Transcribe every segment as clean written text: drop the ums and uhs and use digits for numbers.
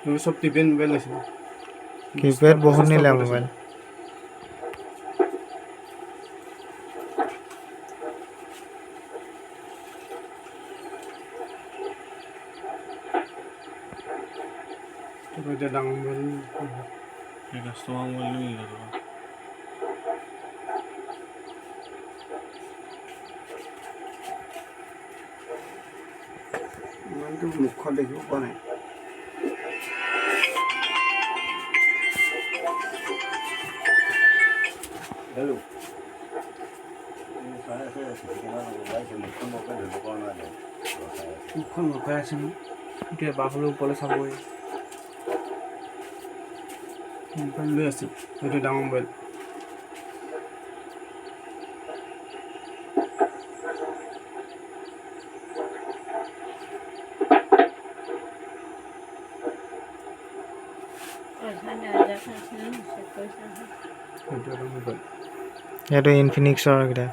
তুমি সব টিপেন মোবাইল আছিল কিপ্যাড বহুত নিলে মোবাইল এটা ডাঙৰ মোবাইল কাষ্টমাৰ মোবাইল নিলে মোবাইলটো মুখখন দেখিব পোৱা নাই হেল্ল' মুখখন লগাই আছে ন এতিয়া বাহুলৈ ওপৰলৈ চাবই মোবাইল লৈ আছে সেইটো ডাঙৰ মোবাইল সেইটো এটা মোবাইল এইটো ইনফিনিক্সৰ এইকেইটা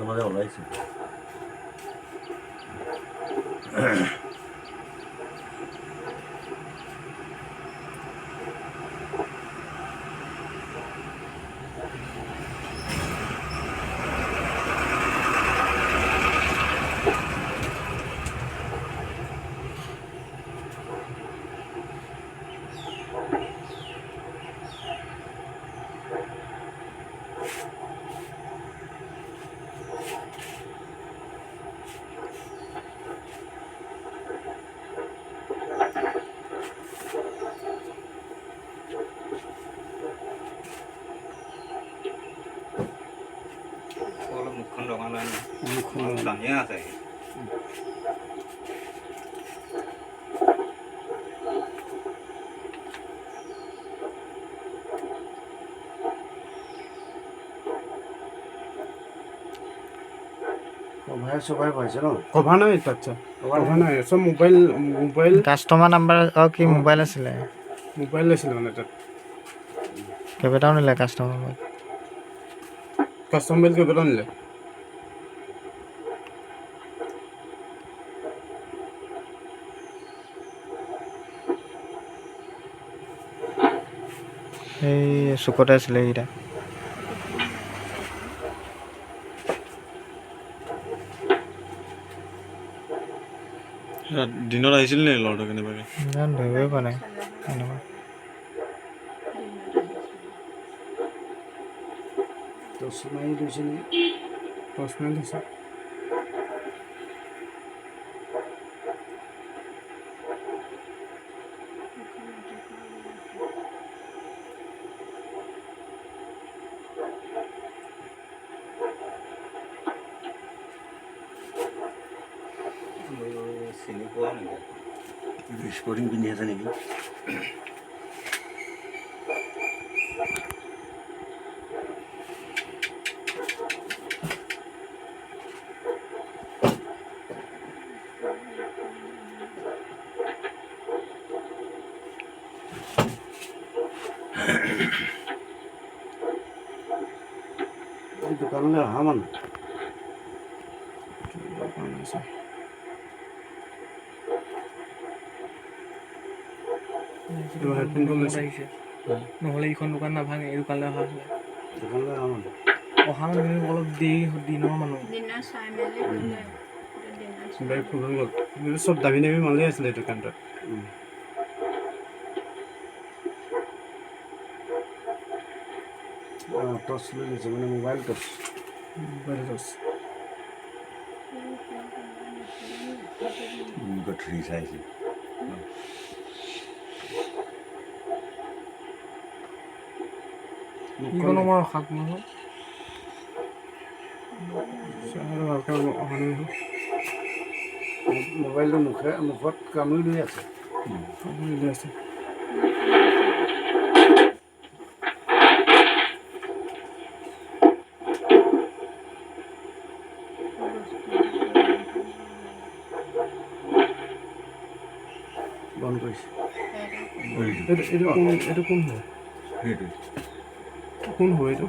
মাজে ওলাইছে মুখখন লগা নাই মুখখন ডাঙিয়ে আছে কভাৰ চভাৰ পাইছে ন কভাৰ নাই আচ্ছা কভাৰ নাই চব মোবাইল কাষ্টমাৰ নাম্বাৰ কি মোবাইল আছিলে মোবাইল লৈছিলে মানে তাত কেইবাটাও নিলে কাষ্টমাৰ মোবাইল কাষ্টম মোবাইল কেইবাটাও নিলে এই চুকতে আছিলে এইকেইটা দিনত আহিছিল নে ল'ৰাটো কেনেবাকৈ জানো ধৰিবই পৰা নাই এনেকুৱা টচ মাৰি লৈছে নেকি টচ মাৰি লৈছে চিনি পোৱা নেকি স্পৰ্টিং পিন্ধি আছে নেকি দোকানলৈ অহা মানুহ নহ'লে এইখন দোকান নাভাঙে এই দোকানলৈ অহা হ'লে দোকানলৈ অহা মানুহ অহা মানুহ অলপ দেৰি দিনৰ মানুহ মোবাইল ফুল হৈ গ'ল কিন্তু চব দামী দামী মালেই আছিলে এইটো দোকানটোত টচ লৈ লৈছে মানে মোবাইল টচ গঠৰি চাইছে এইখনো মই ৰখাত নহয় ভালকৈ অহা নাই মোবাইলটো মুখত কামুৰি লৈ আছে লৈ আছে বন্ধ কৰিছে এইটো কোন হয় সেইটো কোন হয় এইটো